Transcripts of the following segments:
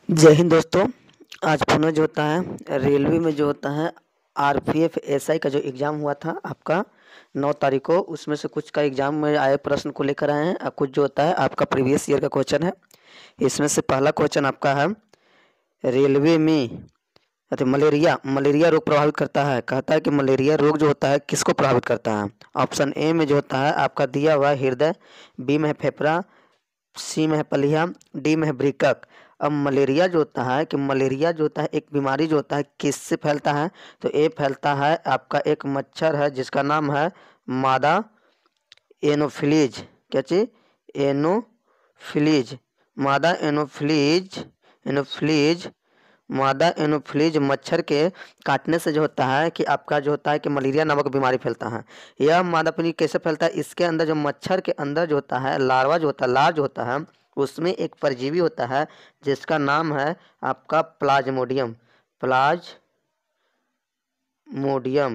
जय हिंद दोस्तों। आज पुनः जो होता है रेलवे में जो होता है आरपीएफ एसआई का जो एग्ज़ाम हुआ था आपका 9 तारीख को, उसमें से कुछ का एग्ज़ाम में आए प्रश्न को लेकर आए हैं और कुछ जो होता है आपका प्रीवियस ईयर का क्वेश्चन है। इसमें से पहला क्वेश्चन आपका है रेलवे में मलेरिया मलेरिया रोग प्रभावित करता है। कहता है कि मलेरिया रोग जो होता है किसको प्रभावित करता है। ऑप्शन ए में जो होता है आपका दिया हुआ है हृदय, बी में है फेफड़ा, सी में है पलिया, डी में है वृक्क। अब मलेरिया जो होता है कि मलेरिया जो होता है एक बीमारी जो होता है किससे फैलता है, तो ये फैलता है आपका एक मच्छर है जिसका नाम है मादा एनोफिलीज। क्या चीज? एनोफिलीज। मादा एनोफिलीज एनोफिलीज मादा एनोफिलीज मच्छर के काटने से जो होता है कि आपका जो होता है कि मलेरिया नामक बीमारी फैलता है। यह मादा एनोफिलीज कैसे फैलता है? इसके अंदर जो मच्छर के अंदर जो होता है लार्वा जो होता है, लार जो होता है, उसमें एक परजीवी होता है जिसका नाम है आपका प्लाज्मोडियम। प्लाज्मोडियम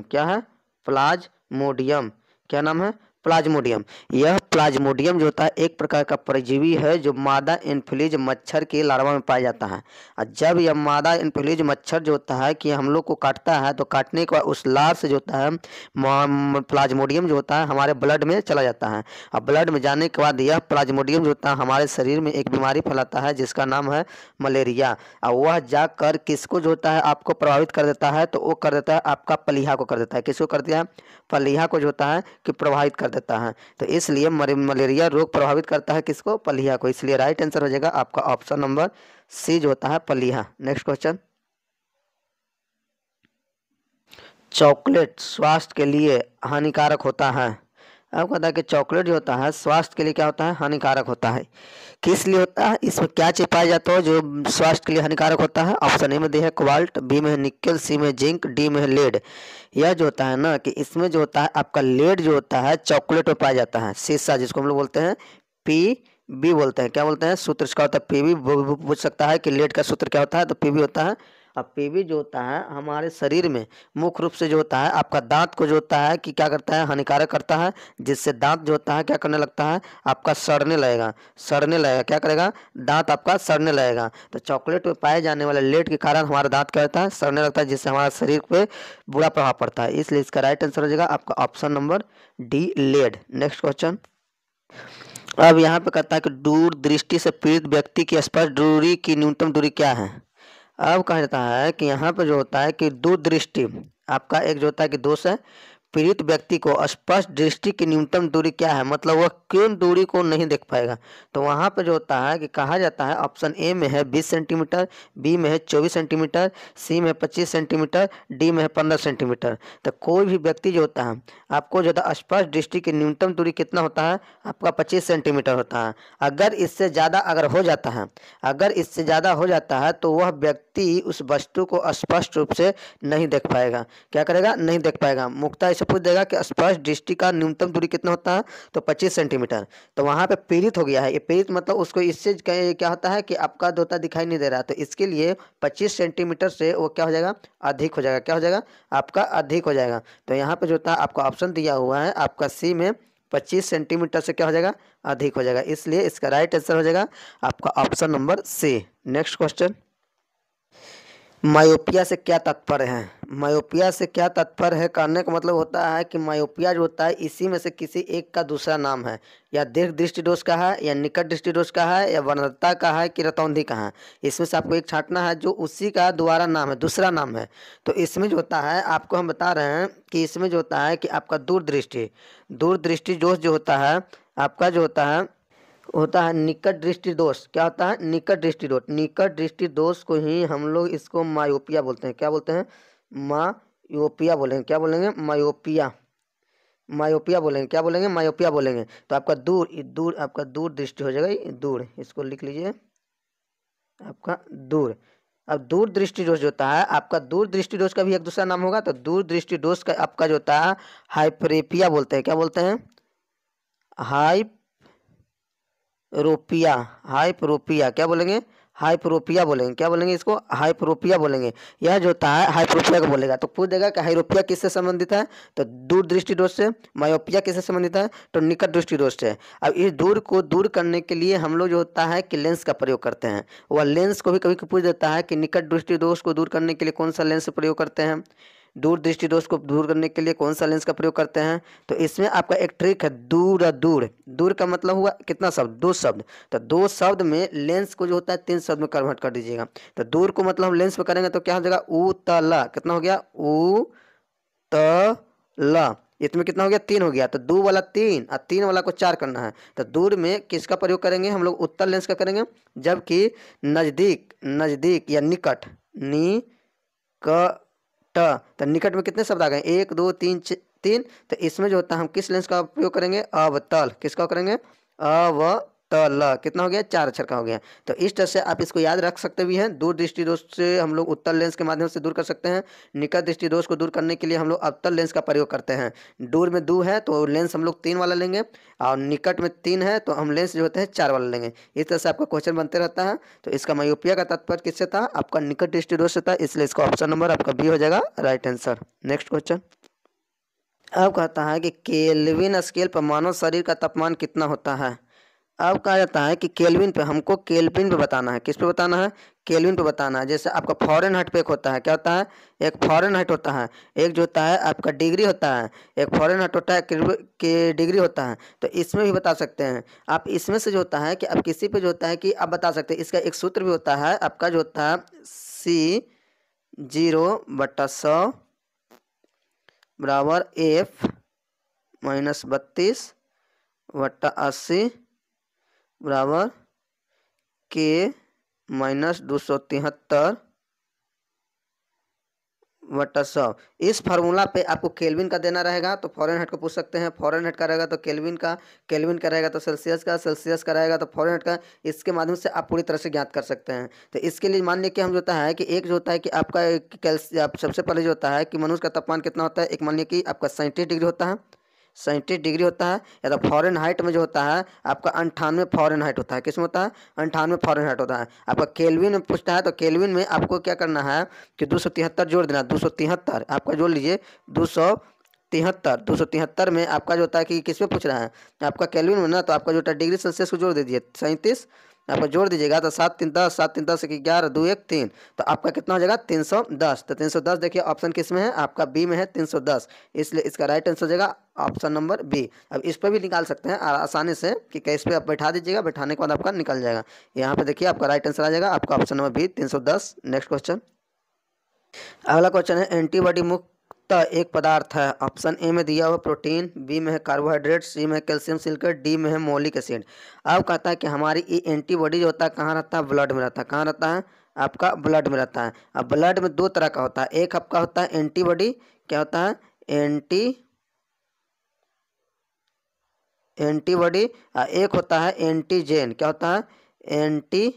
क्या है? प्लाज्मोडियम। क्या नाम है? प्लाज्मोडियम। यह प्लाज्मोडियम जो होता है एक प्रकार का परजीवी है जो मादा एनोफिलीज मच्छर के लार्वा में पाया जाता है। और जब यह मादा एनोफिलीज मच्छर जो होता है कि हम लोग को काटता है तो काटने के बाद उस लार से जो होता है प्लाज्मोडियम जो होता है हमारे ब्लड में चला जाता है। और ब्लड में जाने के बाद यह प्लाज्मोडियम जो होता है हमारे शरीर में एक बीमारी फैलाता है जिसका नाम है मलेरिया। और वह जाकर किसको जो होता है आपको प्रभावित कर देता है, तो वो कर देता है आपका पलीहा को कर देता है। किसको कर दिया है? पलीहा को जो होता है कि प्रभावित कर देता है। तो इसलिए मलेरिया रोग प्रभावित करता है किसको? पलीहा को। इसलिए राइट आंसर हो जाएगा आपका ऑप्शन नंबर सी जो होता है पलीहा। Next question. चॉकलेट स्वास्थ्य के लिए हानिकारक होता है। आपको पता है कि चॉकलेट जो होता है स्वास्थ्य के लिए क्या होता है? हानिकारक होता है। किस लिए होता है? इसमें क्या चीज पाया जाता है जो स्वास्थ्य के लिए हानिकारक होता है? ऑप्शन ए में दिया है कोबाल्ट, बी में है निकेल, सी में जिंक, डी में है लेड। यह जो होता है ना कि इसमें जो होता है आपका लेड जो होता है चॉकलेट में पाया जाता है। शीशा जिसको हम लोग बोलते हैं पी बी बोलते हैं। क्या बोलते हैं? सूत्र इसका होता है पीबी। पूछ सकता है कि लेड का सूत्र क्या होता है, तो पीबी होता है। अब पीबी जो होता है हमारे शरीर में मुख्य रूप से जो होता है आपका दांत को जो होता है कि क्या करता है? हानिकारक करता है, जिससे दांत जो होता है क्या करने लगता है? आपका सड़ने लगेगा। सड़ने लगेगा। क्या करेगा? दांत आपका सड़ने लगेगा। तो चॉकलेट में पाए जाने वाले लेड के कारण हमारा दांत क्या होता है? सड़ने लगता है, जिससे हमारा शरीर पे बुरा प्रभाव पड़ता है। इसलिए इसका राइट आंसर हो जाएगा आपका option number D lead. Next question. अब यहाँ पे कहता है कि दूर दृष्टि से पीड़ित व्यक्ति की स्पर्श दूरी की न्यूनतम दूरी क्या है। अब कहा जाता है कि यहाँ पे जो होता है कि दूर दृष्टि आपका एक जो होता है कि दोष है। पीड़ित व्यक्ति को स्पष्ट दृष्टि की न्यूनतम दूरी क्या है, मतलब वह किन दूरी को नहीं देख पाएगा। तो वहाँ पे जो होता है कि कहा जाता है ऑप्शन ए में है 20 सेंटीमीटर, बी में है 24 सेंटीमीटर, सी में है 25 सेंटीमीटर, डी में है 15 सेंटीमीटर। तो कोई भी व्यक्ति जो होता है आपको जो होता है स्पष्ट दृष्टि की न्यूनतम दूरी कितना होता है? आपका 25 सेंटीमीटर होता है। अगर इससे ज़्यादा अगर हो जाता है, अगर इससे ज़्यादा हो जाता है तो वह व्यक्ति उस वस्तु को स्पष्ट रूप से नहीं देख पाएगा। क्या करेगा? नहीं देख पाएगा। मुक्ता इसे पूछ देगा कि स्पष्ट दृष्टि का न्यूनतम दूरी कितना होता है, तो 25 सेंटीमीटर। तो वहाँ पे पीड़ित हो गया है। ये पीड़ित मतलब उसको इससे क्या होता है कि आपका दोता दिखाई नहीं दे रहा, तो इसके लिए 25 सेंटीमीटर से वो क्या हो जाएगा? अधिक हो जाएगा। क्या हो जाएगा? आपका अधिक हो जाएगा। तो यहाँ पे जो होता है आपका ऑप्शन दिया हुआ है आपका सी में 25 सेंटीमीटर से क्या हो जाएगा? अधिक हो जाएगा। इसलिए इसका राइट आंसर हो जाएगा आपका option number C. Next question. Myopia से क्या तात्पर्य है? मायोपिया से क्या तात्पर्य है कहने का मतलब होता है कि मायोपिया जो होता है इसी में से किसी एक का दूसरा नाम है। या दीर्घ दृष्टि दोष का है, या निकट दृष्टि दोष का है, या वक्रता का है, कि रतौंधी का है। इसमें से आपको एक छांटना है जो उसी का दोबारा नाम है, दूसरा नाम है। तो इसमें जो होता है आपको हम बता रहे हैं कि इसमें जो होता है कि आपका दूरदृष्टि दोष जो होता है आपका जो होता है निकट दृष्टि दोष। क्या होता है? निकट दृष्टि दोष। निकट दृष्टि दोष को ही हम लोग इसको मायोपिया बोलते हैं। क्या बोलते हैं? मायोपिया बोलेंगे। क्या बोलेंगे? मायोपिया। मायोपिया बोलेंगे। क्या बोलेंगे? मायोपिया बोलेंगे। तो आपका दूर आपका दूर दृष्टि हो जाएगा। ये दूर, इसको लिख लीजिए आपका दूर। अब दूर दृष्टि दोष जो होता है आपका दूर दृष्टि दोष का भी एक दूसरा नाम होगा। तो दूर दृष्टि दोष का आपका जो होता है हाइपरेपिया बोलते हैं। क्या बोलते हैं? रोपिया, हाइपरोपिया, क्या बोलेंगे? हाइपरोपिया बोलेंगे। क्या बोलेंगे इसको? हाइपरोपिया बोलेंगे। यह जो होता है हाइपरोपिया को बोलेगा। तो पूछ देगा कि हाइरोपिया किससे संबंधित है? तो दूर दृष्टि दोष से। मायोपिया किससे संबंधित है? तो निकट दृष्टि दोष से। अब इस दूर को दूर करने के लिए हम लोग जो होता है कि लेंस का प्रयोग करते हैं। वह लेंस को भी कभी पूछ देता है कि निकट दृष्टि दोष को दूर करने के लिए कौन सा लेंस प्रयोग करते हैं, दूर दृष्टि दोष को दूर करने के लिए कौन सा लेंस का प्रयोग करते हैं। तो इसमें आपका एक ट्रिक है, दूर दूर। दूर का मतलब हुआ कितना शब्द? 2 शब्द। तो 2 शब्द में लेंस को जो होता है 3 शब्द में कन्वर्ट कर दीजिएगा। तो दूर को मतलब हम लेंस पे करेंगे तो क्या हो जाएगा? उ त ल। कितना हो गया? उ त ल। इसमें कितना हो गया? 3 हो गया। तो 2 वाला 3 और 3 वाला को 4 करना है। तो दूर में किसका प्रयोग करेंगे हम लोग? उत्तल लेंस का करेंगे। जबकि नजदीक, नजदीक या निकट, निकट, तो निकट में कितने शब्द आ गए? 1 2 3 3। तो इसमें जो होता है हम किस लेंस का उपयोग करेंगे? अवतल। किसका करेंगे? अवतल। कितना हो गया? 4 अक्षर का हो गया। तो इस तरह से आप इसको याद रख सकते भी हैं। दूर दृष्टि दोष से हम लोग उत्तल लेंस के माध्यम से दूर कर सकते हैं। निकट दृष्टि दोष को दूर करने के लिए हम लोग अवतल लेंस का प्रयोग करते हैं। दूर में 2 है तो लेंस हम लोग 3 वाला लेंगे, और निकट में 3 है तो हम लेंस जो होते हैं 4 वाला लेंगे। इस तरह से आपका क्वेश्चन बनते रहता है। तो इसका मायोपिया का तात्पर्य किससे था? आपका निकट दृष्टि दोष से था, इसलिए इसका ऑप्शन नंबर आपका बी हो जाएगा राइट आंसर। नेक्स्ट क्वेश्चन अब कहता है कि केल्विन स्केल पर मानव शरीर का तापमान कितना होता है। अब कहा जाता है कि केल्विन पे, हमको केल्विन पे बताना है। किस पे बताना है? केल्विन पे बताना है। जैसे आपका फॉरेनहाइट पे एक होता है, क्या होता है? एक फॉरेनहाइट होता है, एक जो होता है आपका डिग्री होता है, एक फॉरेनहाइट होता है के डिग्री होता है। तो इसमें भी बता सकते हैं आप। इसमें से जो होता है कि आप किसी पे जो होता है कि आप बता सकते हैं। इसका एक सूत्र भी होता है आपका जो होता है C0/100 बराबर F-32/80 बराबर K-273/100। इस फार्मूला पे आपको केल्विन का देना रहेगा तो फॉरेनहाइट को पूछ सकते हैं, फॉरेनहाइट का रहेगा तो केल्विन का, केल्विन का रहेगा तो सेल्सियस का, सेल्सियस का रहेगा तो फॉरेनहाइट का। इसके माध्यम से आप पूरी तरह से ज्ञात कर सकते हैं। तो इसके लिए मान लिया कि हम जो होता है कि एक जो होता है कि आपका आप सबसे पहले जो होता है कि मनुष्य का तापमान कितना होता है। एक मान लिया कि आपका 37 डिग्री होता है, 37 डिग्री होता है। या तो फॉरेनहाइट में जो होता है आपका 98 फॉरेनहाइट होता है। किस में होता है? 98 फॉरेनहाइट होता है। आपका केल्विन में पूछता है तो केल्विन में आपको क्या करना है कि 273 जोड़ देना। 273 आपका जोड़ लीजिए, 273 में आपका जो होता है कि किस में पूछ रहा है? आपका केल्विन में ना, तो आपका जो होता है डिग्री सेल्सियस को जोड़ दीजिए। 37 आपका जोड़ दीजिएगा तो 7 3 10, 7 3 10 11 2 1 3। तो आपका कितना हो जाएगा? 310। तो 310 देखिए ऑप्शन किस में है? आपका बी में है 310, इसलिए इसका राइट आंसर हो जाएगा ऑप्शन नंबर बी। अब इस पर भी निकाल सकते हैं आसानी से कि कैस पे आप बैठा दीजिएगा, बैठाने के बाद आपका निकल जाएगा। यहाँ पे देखिए आपका राइट आंसर आ जाएगा आपका option number B 310। Next question, अगला क्वेश्चन है एंटीबॉडी मुक्त एक पदार्थ है। ऑप्शन ए में दिया हुआ प्रोटीन, बी में है कार्बोहाइड्रेट, सी में है कैल्शियम सिलिकेट, डी में है मौलिक एसिड। अब कहता है कि हमारी ये एंटीबॉडी जो होता है कहाँ रहता है? ब्लड में रहता है। कहाँ रहता है? आपका ब्लड में रहता है। अब ब्लड में 2 तरह का होता है। एक आपका होता है एंटीबॉडी, क्या होता है? एंटीबॉडी। एक होता है एंटीजेन। क्या होता है? एंटीजेन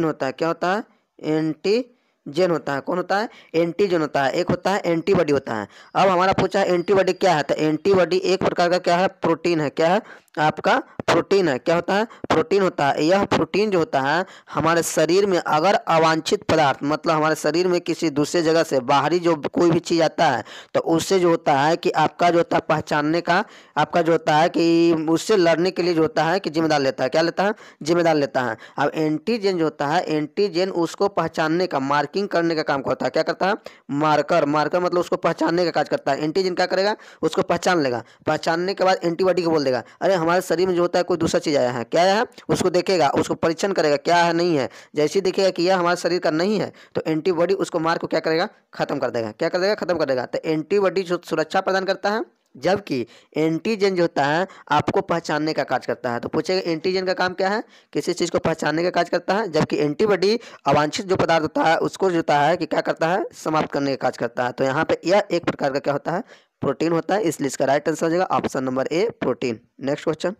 होता है। क्या होता है? एंटीजेन होता है। कौन होता है? एंटीजेन होता है। एक होता है एंटीबॉडी होता है। अब हमारा पूछा है एंटीबॉडी क्या है, तो एंटीबॉडी एक प्रकार का क्या है? प्रोटीन है। क्या है? आपका प्रोटीन है। क्या होता है? प्रोटीन होता है। यह प्रोटीन जो होता है हमारे शरीर में अगर अवांछित पदार्थ, मतलब हमारे शरीर में किसी दूसरे जगह से बाहरी जो कोई भी चीज़ आता है तो उससे जो होता है कि आपका जो होता है पहचानने का, आपका जो होता है कि उससे लड़ने के लिए जो होता है कि जिम्मेदार लेता है। क्या लेता है? जिम्मेदार लेता है। अब एंटीजन जो होता है, एंटीजन उसको पहचानने का, मार्किंग करने का काम करता है। क्या करता है? मार्कर। मार्कर मतलब उसको पहचानने का कार्य करता है। एंटीजन क्या करेगा? उसको पहचान लेगा। पहचानने के बाद एंटीबॉडी को बोल देगा अरे हमारे शरीर में जो होता है कोई दूसरा चीज़ आया है। क्या आया है? उसको देखेगा, उसको परीक्षण करेगा क्या है नहीं है। जैसे ही देखेगा कि यह हमारे शरीर का नहीं है तो एंटीबॉडी उसको मार को क्या करेगा? खत्म कर देगा। क्या कर देगा? खत्म कर देगा। तो एंटीबॉडी जो सुरक्षा प्रदान करता है, जबकि एंटीजन जो होता है आपको पहचानने का कार्य करता है। तो पूछेगा एंटीजन का काम क्या है? किसी चीज़ को पहचानने का कार्य करता है, जबकि एंटीबॉडी अवांछित जो पदार्थ होता है उसको जो होता है कि क्या करता है? समाप्त करने का कार्य करता है। तो यहाँ पे यह एक प्रकार का क्या होता है? प्रोटीन होता है, इसलिए इसका राइट आंसर हो जाएगा option number A protein. Next question,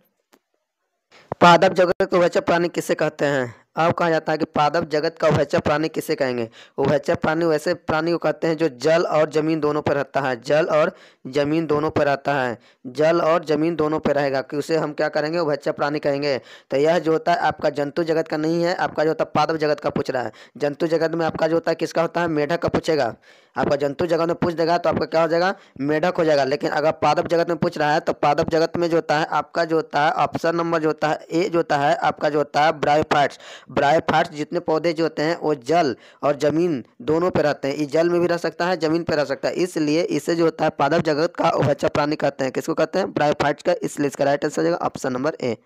पादप जगत को उभयचर प्राणी किसे कहते हैं? अब कहा जाता है कि पादप जगत का उभयचर प्राणी किसे कहेंगे? उभयचर प्राणी वैसे प्राणी को कहते हैं जो जल और जमीन दोनों पर रहता है, जल और जमीन दोनों पर रहता है, जल और जमीन दोनों पर रहेगा कि उसे हम क्या करेंगे? उभयचर प्राणी कहेंगे। तो यह जो होता है आपका जंतु जगत का नहीं है, आपका जो होता है पादप जगत का पूछ रहा है। जंतु जगत में आपका जो होता है किसका होता है? मेढक का पूछेगा। आपका जंतु जगत में पूछ देगा तो आपका क्या हो जाएगा? मेढक हो जाएगा। लेकिन अगर पादप जगत में पूछ रहा है तो पादप जगत में जो होता है आपका जो होता है ऑप्शन नंबर जो होता है ए जो होता है आपका जो होता है ब्रायोफाइट्स। ब्रायोफाइट्स जितने पौधे जो होते हैं वो जल और जमीन दोनों पे रहते हैं। ये जल में भी रह सकता है, जमीन पे रह सकता है, इसलिए इसे जो होता है पादप जगत का उभयचर प्राणी कहते हैं। किसको कहते हैं? ब्रायोफाइट्स का। इसलिए इसका राइट आंसर हो जाएगा option number A.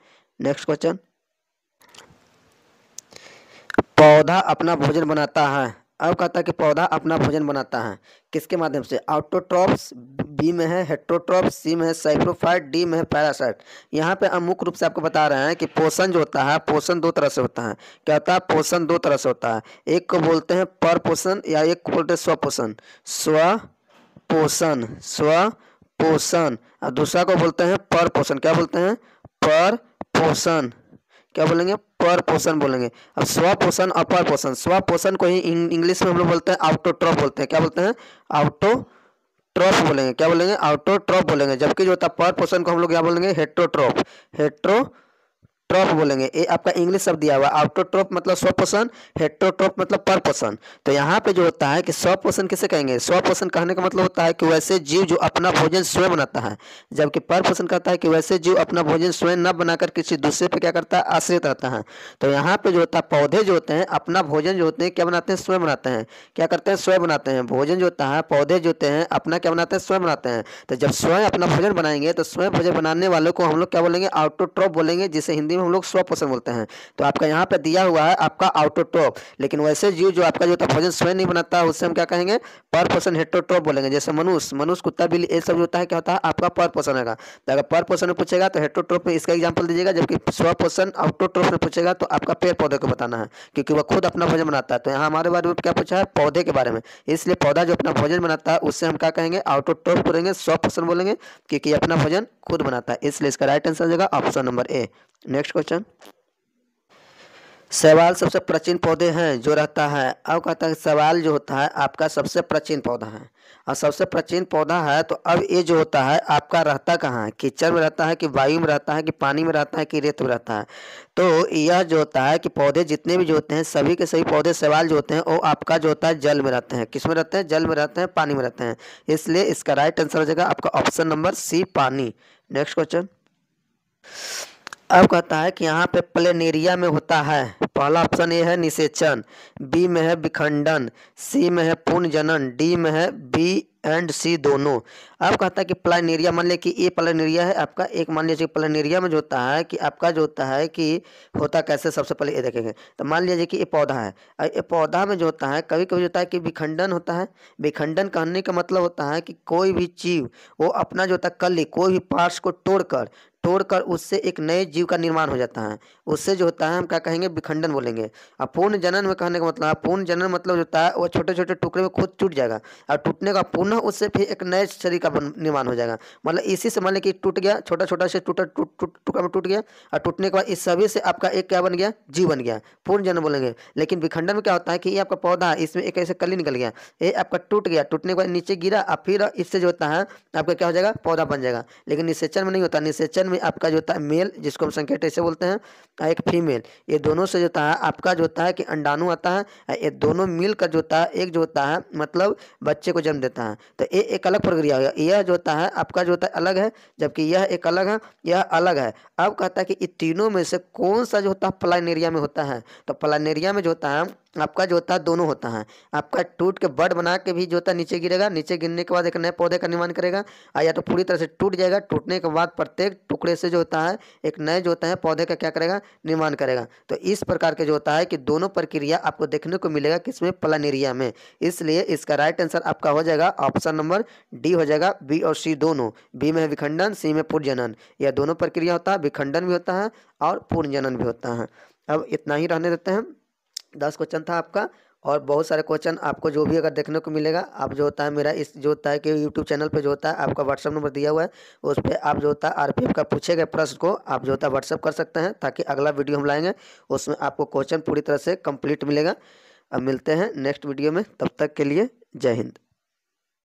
Next question, पौधा अपना भोजन बनाता है। अब कहता है कि पौधा अपना भोजन बनाता है किसके माध्यम से? ऑटोट्रॉप्स, बी में है हेट्रोट्रॉप्स, सी में है साइप्रोफाइट, डी में है पैरासाइट। यहाँ पे हम मुख्य रूप से आपको बता रहे हैं कि पोषण जो होता है पोषण दो तरह से होता है। क्या होता है? पोषण दो तरह से होता है। एक को बोलते हैं पर पोषण या एक को बोलते हैं स्वपोषण। स्वपोषण, स्वपोषण, और दूसरा को बोलते हैं पर पोषण। क्या बोलते हैं? पर पोषण। क्या बोलेंगे? पर पोषण बोलेंगे। अब स्वपोषण और पर पोषण, स्वपोषण को ही इंग्लिश में हम लोग बोलते हैं आउटोट्रॉफ बोलते हैं। क्या बोलते हैं? आउटोट्रॉफ बोलेंगे। क्या बोलेंगे? आउटोट्रॉफ बोलेंगे। जबकि जो होता है पर पोषण को हम लोग क्या बोलेंगे? हेट्रोट्रॉफ। हेट्रोट्रॉफ बोलेंगे। ये आपका इंग्लिश शब्द दिया हुआ है। आउटोट्रॉफ मतलब स्वपोषण, हेट्रोट्रॉफ मतलब पर पोषण। तो यहाँ पे जो होता है कि स्वपोषण किसे कहेंगे? स्वपोषण कहने का मतलब होता है कि वैसे जीव जो अपना भोजन स्वयं बनाता है, जबकि पर पोषण कहता है कि वैसे जीव अपना भोजन स्वयं न बनाकर किसी दूसरे पे क्या करता है? आश्रित रहता है। तो यहाँ पे जो होता है पौधे जो होते हैं अपना भोजन जो होते हैं क्या बनाते हैं? स्वयं बनाते हैं। क्या करते हैं? स्वयं बनाते हैं। भोजन जो होता है पौधे जो होते हैं अपना क्या बनाते हैं? स्वयं बनाते हैं। तो जब स्वयं अपना भोजन बनाएंगे तो स्वयं भोजन बनाने वालों को हम लोग क्या बोलेंगे? आउटोट्रॉफ बोलेंगे, जिसे हिंदी में हम लोग स्वपोषण बोलते हैं। तो आपका यहाँ पे दिया हुआ है आपका आउटोट्रॉफ, लेकिन वैसे जीव जो आपका जो होता है भोजन स्वयं नहीं बनाता उससे हम क्या कहेंगे? पर पोषण हेट्रोट्रॉफ बोलेंगे। जैसे मनुष्य, कुत्ता, बिल्ली, ये सब जो होता है क्या होता है? आपका पर पोषण होगा। तो अगर पर पोषण में पूछेगा तो हेट्रोट्रॉफ में इसका एग्जाम्पल दीजिएगा, जबकि स्वपोषण आउटोट्रॉफ में पूछेगा तो आपका पेड़ पौधे को बताना है, क्योंकि वह खुद अपना भोजन बनाता है। तो यहाँ हमारे बारे में क्या पूछा है? पौधे के बारे में। इसलिए पौधा जो अपना भोजन बनाता है उससे हम क्या कहेंगे? आउटोट्रॉफ बोलेंगे, स्वपोषण बोलेंगे, क्योंकि अपना भोजन खुद बनाता है। इसलिए इसका राइट आंसर हो जाएगा option number A. Next question, शैवाल सबसे प्राचीन पौधे हैं जो रहता है। अब कहता है शैवाल जो होता है आपका सबसे प्राचीन पौधा है, और सबसे प्राचीन पौधा है तो अब ये जो होता है आपका रहता कहाँ है? कीचड़ में रहता है कि वायु में रहता है कि पानी में रहता है कि रेत में रहता है? तो यह जो होता है कि पौधे जितने भी जो होते हैं सभी के सभी पौधे शैवाल जो होते हैं वो आपका जो होता है जल में रहते हैं। किस में रहते हैं? जल में रहते हैं, पानी में रहते हैं। इसलिए इसका राइट आंसर हो जाएगा आपका ऑप्शन नंबर सी, पानी। नेक्स्ट क्वेश्चन, अब कहता है कि यहाँ पे प्लेनेरिया में होता है। पहला ऑप्शन ए है निषेचन, बी में है विखंडन, सी में है पुनर्जनन, डी में है बी एंड सी दोनों। अब कहता है कि प्लेनेरिया, मान लिया कि ये प्लेनेरिया है आपका, एक मान लीजिए प्लेनेरिया में जो होता है कि आपका जो होता है कि होता कैसे, सबसे पहले ये देखेंगे। तो मान लीजिए कि ये पौधा है, ये पौधा में जो होता है कभी कभी होता है कि विखंडन होता है। विखंडन कहने का मतलब होता है कि कोई भी जीव वो अपना जो होता है कली, कोई भी पार्ट्स को तोड़कर उससे एक नए जीव का निर्माण हो जाता है। उससे जो होता है हम क्या कहेंगे? विखंडन बोलेंगे। अब पूर्ण जनन में कहने का मतलब, पूर्ण जनन मतलब जो होता है वो छोटे छोटे टुकड़े में खुद टूट जाएगा, और टूटने का पुनः उससे फिर एक नए शरीर का निर्माण हो जाएगा। मतलब इसी से मान लिया कि टूट गया, छोटा छोटा से टुकड़ा में टूट गया, और टूटने के बाद इस सभी से आपका एक क्या बन गया? जीव बन गया। पूर्ण जनन बोलेंगे। लेकिन विखंडन में क्या होता है कि ये आपका पौधा है, इसमें एक ऐसे कली निकल गया, ये आपका टूट गया, टूटने के बाद नीचे गिरा, और फिर इससे जो होता है आपका क्या हो जाएगा? पौधा बन जाएगा। लेकिन निषेचन में नहीं होता। निषेचन में आपका जो होता है मेल, जिसको हम संकेत ऐसे बोलते हैं, और एक फीमेल, ये दोनों से जो होता है आपका जो होता है कि अंडाणु आता है, ये दोनों मिलकर जो होता है एक जो होता है मतलब बच्चे को जन्म देता है। तो ये एक अलग प्रक्रिया हो गया। यह जो होता है आपका जो होता है अलग है, जबकि यह एक अलग है, यह अलग है। अब कहता है कि इन तीनों में से कौन सा जो होता है प्लानेरिया में होता है? तो प्लानेरिया में जो होता है आपका जो होता है दोनों होता है। आपका टूट के बड बना के भी जो होता है नीचे गिरेगा, नीचे गिरने के बाद एक नए पौधे का निर्माण करेगा, या तो पूरी तरह से टूट जाएगा, टूटने के बाद प्रत्येक टुकड़े से जो होता है एक नए जो होता है पौधे का क्या करेगा? निर्माण करेगा। तो इस प्रकार के जो होता है कि दोनों प्रक्रिया आपको देखने को मिलेगा किसमें? प्लानेरिया में। इसलिए इसका राइट आंसर आपका हो जाएगा ऑप्शन नंबर डी हो जाएगा, बी और सी दोनों। बी में है विखंडन, सी में पुनर्जनन। यह दोनों प्रक्रिया होता है, विखंडन भी होता है और पुनर्जनन भी होता है। अब इतना ही रहने देते हैं। 10 क्वेश्चन था आपका, और बहुत सारे क्वेश्चन आपको जो भी अगर देखने को मिलेगा, आप जो होता है मेरा इस जो होता है कि यूट्यूब चैनल पे जो होता है आपका व्हाट्सअप नंबर दिया हुआ है, उस पर आप जो होता है आरपीएफ का पूछे गए प्रश्न को आप जो होता है व्हाट्सअप कर सकते हैं, ताकि अगला वीडियो हम लाएंगे उसमें आपको क्वेश्चन पूरी तरह से कंप्लीट मिलेगा। अब मिलते हैं नेक्स्ट वीडियो में, तब तक के लिए जय हिंद।